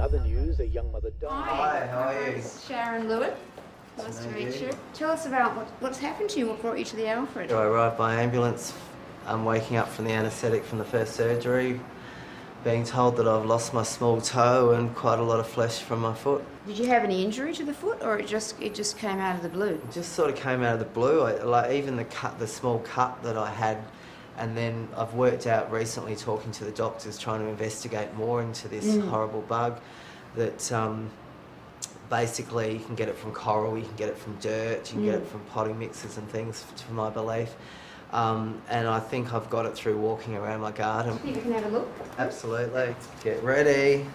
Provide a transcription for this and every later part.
other news, a young mother died. Hi, how are you? Sharon Lewin. Nice to meet you. Tell us about what's happened to you, what brought you to the Alfred. I arrived by ambulance. I'm waking up from the anaesthetic from the first surgery, being told that I've lost my small toe and quite a lot of flesh from my foot. Did you have any injury to the foot, or it just came out of the blue? It just sort of came out of the blue. Even the small cut that I had, and then I've worked out recently talking to the doctors, trying to investigate more into this horrible bug that basically you can get it from coral, you can get it from dirt, you can get it from potting mixes and things, to my belief. And I think I've got it through walking around my garden. Think we can have a look? Absolutely. Get ready.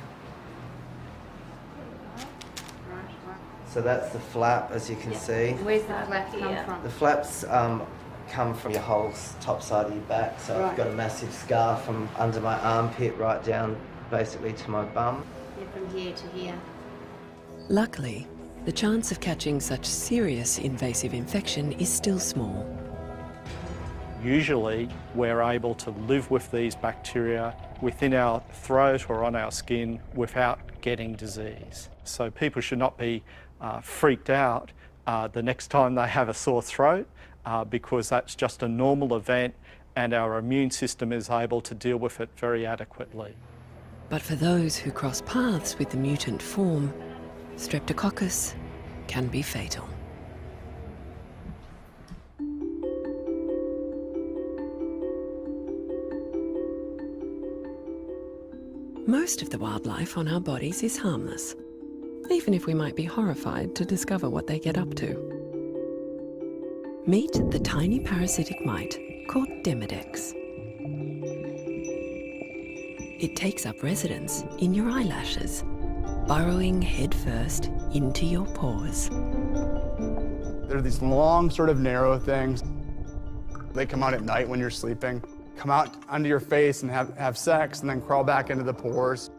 So that's the flap, as you can see. Where's the flap come from? The flaps come from your whole top side of your back. So I've got a massive scar from under my armpit right down basically to my bum. Yeah, from here to here. Luckily, the chance of catching such serious invasive infection is still small. Usually we're able to live with these bacteria within our throat or on our skin without getting disease. So people should not be freaked out the next time they have a sore throat because that's just a normal event and our immune system is able to deal with it very adequately. But for those who cross paths with the mutant form, Streptococcus can be fatal. Most of the wildlife on our bodies is harmless, even if we might be horrified to discover what they get up to. Meet the tiny parasitic mite called Demodex. It takes up residence in your eyelashes, burrowing headfirst into your pores. They're these long, sort of narrow things. They come out at night when you're sleeping, come out under your face and have sex, and then crawl back into the pores.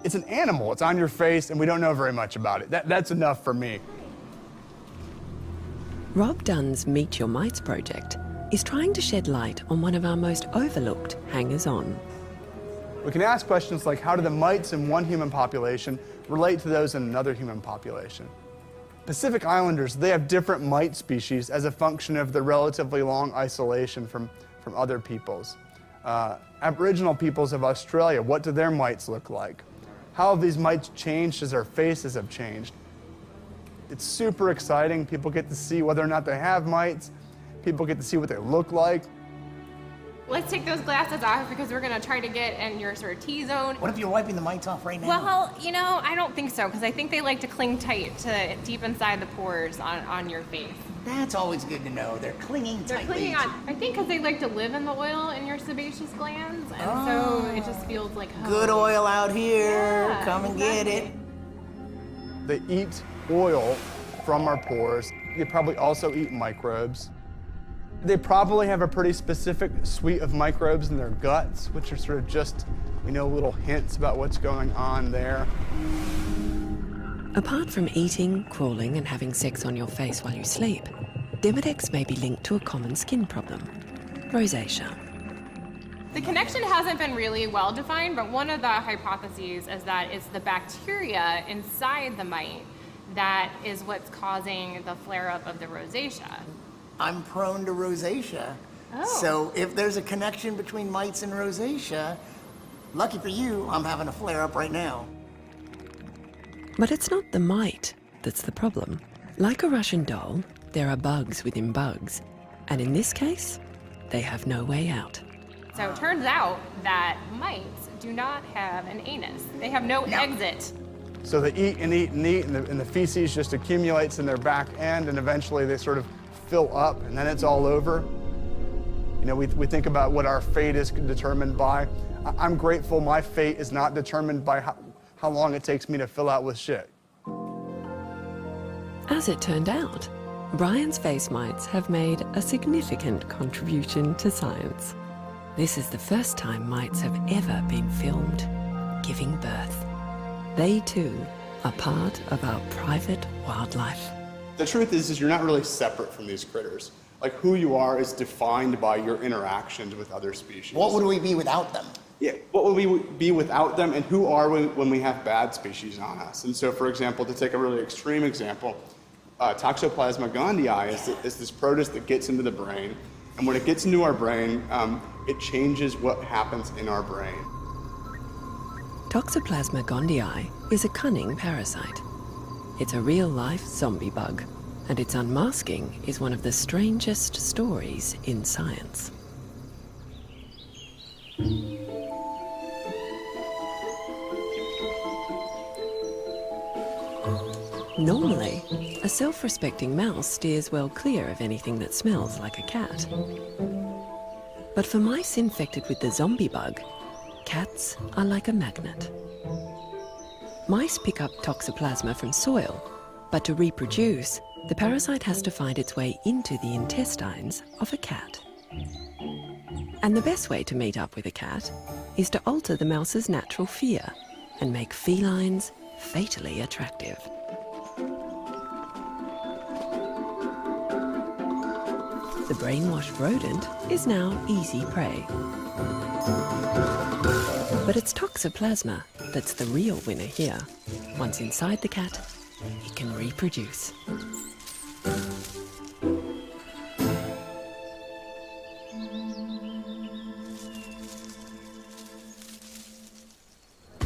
It's an animal, it's on your face, and we don't know very much about it. That's enough for me. Rob Dunn's Meet Your Mites project is trying to shed light on one of our most overlooked hangers-on. We can ask questions like, how do the mites in one human population relate to those in another human population? Pacific Islanders, they have different mite species as a function of their relatively long isolation from other peoples. Aboriginal peoples of Australia, what do their mites look like? How have these mites changed as our faces have changed? It's super exciting. People get to see whether or not they have mites. People get to see what they look like. Let's take those glasses off because we're gonna try to get in your sort of T-zone. What if you're wiping the mites off right now? Well, you know, I don't think so because I think they like to cling tight to deep inside the pores on your face. That's always good to know. They're clinging They're tightly. clinging on, I think because they like to live in the oil in your sebaceous glands, and so it just feels like home. Good oil out here. Yeah, Come and get it. They eat oil from our pores. They probably also eat microbes. They probably have a pretty specific suite of microbes in their guts, which are sort of just, little hints about what's going on there. Apart from eating, crawling, and having sex on your face while you sleep, Demodex may be linked to a common skin problem, rosacea. The connection hasn't been really well defined, but one of the hypotheses is that it's the bacteria inside the mite that is what's causing the flare-up of the rosacea. I'm prone to rosacea. Oh. So if there's a connection between mites and rosacea, lucky for you, I'm having a flare-up right now. But it's not the mite that's the problem. Like a Russian doll, there are bugs within bugs. And in this case, they have no way out. So it turns out that mites do not have an anus. They have no exit. So they eat and eat and eat, and the feces just accumulates in their back end, and eventually they sort of fill up, and then it's all over. We think about what our fate is determined by. I'm grateful my fate is not determined by how long it takes me to fill out with shit. As it turned out, Brian's face mites have made a significant contribution to science. This is the first time mites have ever been filmed giving birth. They too are part of our private wildlife. The truth is you're not really separate from these critters. Like, who you are is defined by your interactions with other species. What would we be without them? Yeah, what will we be without them, and who are we when we have bad species on us? And so, for example, to take a really extreme example, Toxoplasma gondii is this protist that gets into the brain, and when it gets into our brain, it changes what happens in our brain. Toxoplasma gondii is a cunning parasite. It's a real-life zombie bug, and its unmasking is one of the strangest stories in science. Normally, a self-respecting mouse steers well clear of anything that smells like a cat. But for mice infected with the zombie bug, cats are like a magnet. Mice pick up toxoplasma from soil, but to reproduce, the parasite has to find its way into the intestines of a cat. And the best way to meet up with a cat is to alter the mouse's natural fear and make felines fatally attractive. The brainwashed rodent is now easy prey. But it's toxoplasma that's the real winner here. Once inside the cat, it can reproduce.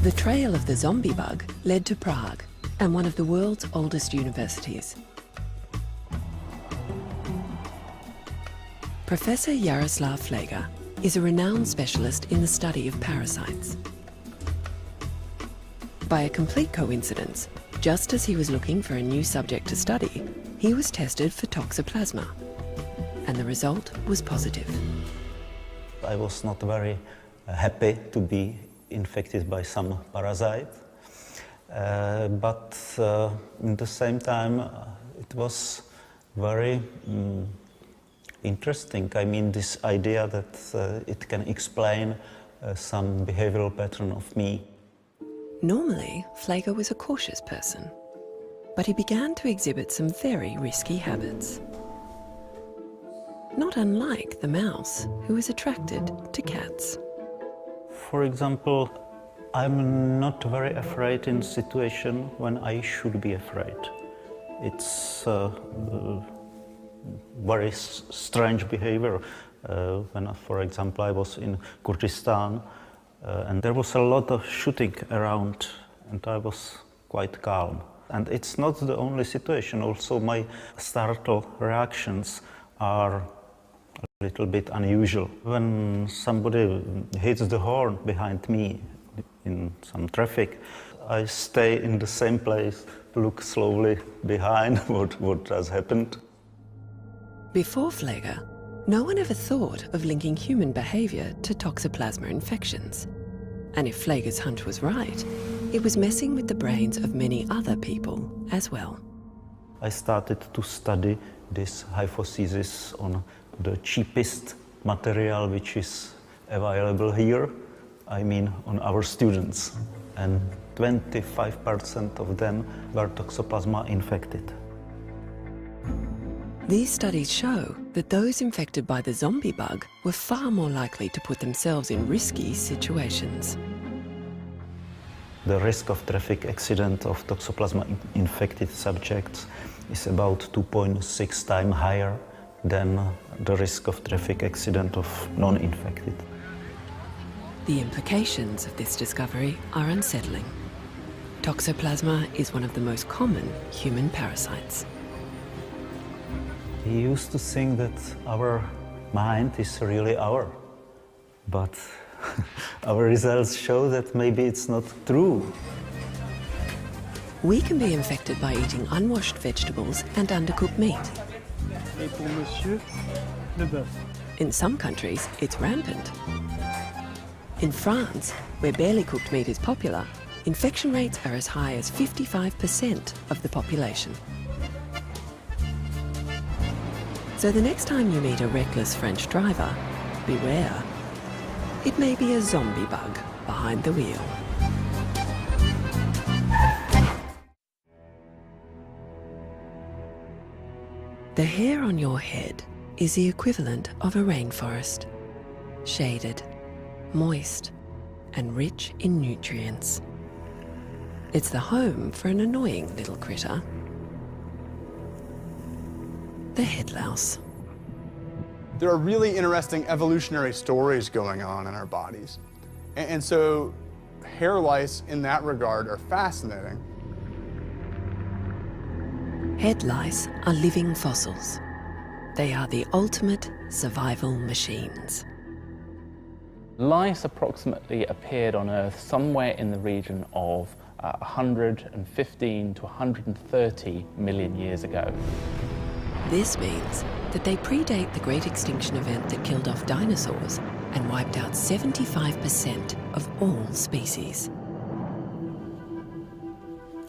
The trail of the zombie bug led to Prague and one of the world's oldest universities. Professor Jaroslav Fleger is a renowned specialist in the study of parasites. By a complete coincidence, just as he was looking for a new subject to study, he was tested for toxoplasma, and the result was positive. I was not very happy to be infected by some parasite, but at the same time it was very interesting. I mean, this idea that it can explain some behavioral pattern of me. Normally, Fleger was a cautious person, but he began to exhibit some very risky habits. Not unlike the mouse, who is attracted to cats. For example, I'm not very afraid in situation when I should be afraid. It's very strange behavior. When, for example, I was in Kurdistan and there was a lot of shooting around and I was quite calm. And it's not the only situation. Also, my startle reactions are a little bit unusual. When somebody hits the horn behind me in some traffic, I stay in the same place, look slowly behind what has happened. Before Fleger, no one ever thought of linking human behavior to toxoplasma infections. And if Fleger's hunch was right, it was messing with the brains of many other people as well. I started to study this hypothesis on the cheapest material which is available here, I mean on our students. And 25% of them were toxoplasma infected. These studies show that those infected by the zombie bug were far more likely to put themselves in risky situations. The risk of traffic accident of toxoplasma infected subjects is about 2.6 times higher than the risk of traffic accident of non-infected. The implications of this discovery are unsettling. Toxoplasma is one of the most common human parasites. We used to think that our mind is really our, but our results show that maybe it's not true. We can be infected by eating unwashed vegetables and undercooked meat. In some countries, it's rampant. In France, where barely cooked meat is popular, infection rates are as high as 55% of the population. So the next time you meet a reckless French driver, beware. It may be a zombie bug behind the wheel. The hair on your head is the equivalent of a rainforest. Shaded, moist, and rich in nutrients. It's the home for an annoying little critter, the head louse. There are really interesting evolutionary stories going on in our bodies. And so hair lice in that regard are fascinating. Head lice are living fossils. They are the ultimate survival machines. Lice approximately appeared on Earth somewhere in the region of 115 to 130 million years ago. This means that they predate the great extinction event that killed off dinosaurs and wiped out 75% of all species.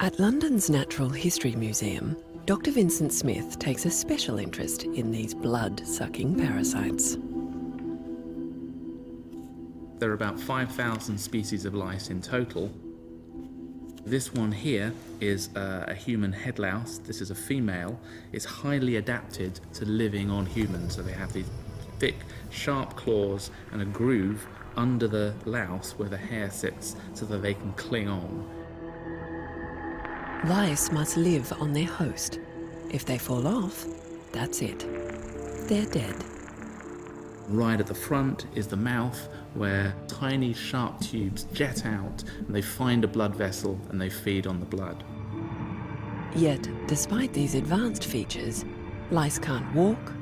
At London's Natural History Museum, Dr. Vincent Smith takes a special interest in these blood-sucking parasites. There are about 5,000 species of lice in total. This one here is a human head louse. This is a female. It's highly adapted to living on humans. So they have these thick, sharp claws and a groove under the louse where the hair sits so that they can cling on. Lice must live on their host. If they fall off, that's it. They're dead. Right at the front is the mouth, where tiny sharp tubes jet out and they find a blood vessel and they feed on the blood. Yet, despite these advanced features, lice can't walk,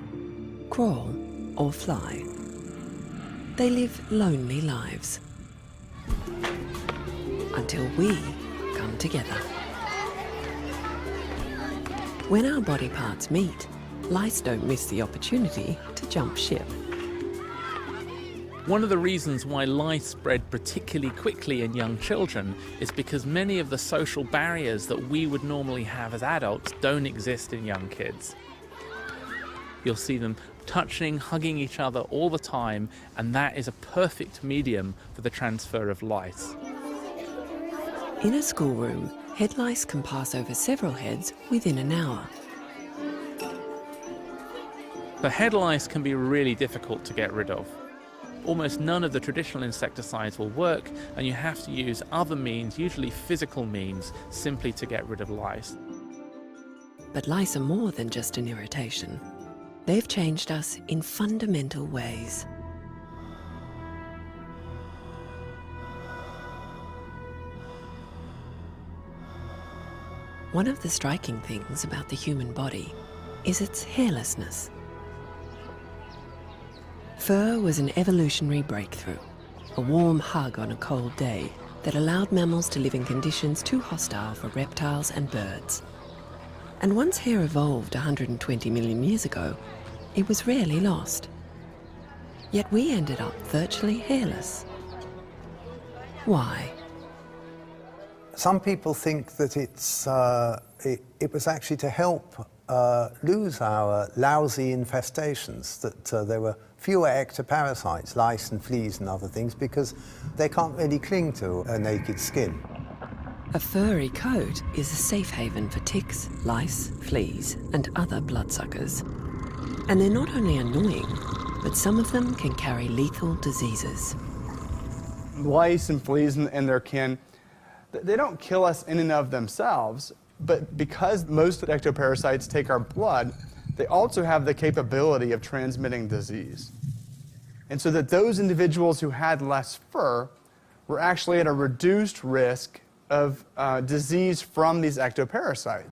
crawl, or fly. They live lonely lives. Until we come together. When our body parts meet, lice don't miss the opportunity to jump ship. One of the reasons why lice spread particularly quickly in young children is because many of the social barriers that we would normally have as adults don't exist in young kids. You'll see them touching, hugging each other all the time, and that is a perfect medium for the transfer of lice. In a schoolroom, head lice can pass over several heads within an hour. The head lice can be really difficult to get rid of. Almost none of the traditional insecticides will work, and you have to use other means, usually physical means, simply to get rid of lice. But lice are more than just an irritation. They've changed us in fundamental ways. One of the striking things about the human body is its hairlessness. Fur was an evolutionary breakthrough, a warm hug on a cold day that allowed mammals to live in conditions too hostile for reptiles and birds. And once hair evolved 120 million years ago, it was rarely lost. Yet we ended up virtually hairless. Why? Some people think that it was actually to help lose our lousy infestations, that there were fewer ectoparasites, lice and fleas and other things, because they can't really cling to a naked skin. A furry coat is a safe haven for ticks, lice, fleas, and other bloodsuckers. And they're not only annoying, but some of them can carry lethal diseases. Lice and fleas and their kin, they don't kill us in and of themselves, but because most ectoparasites take our blood, they also have the capability of transmitting disease. And so that those individuals who had less fur were actually at a reduced risk of disease from these ectoparasites.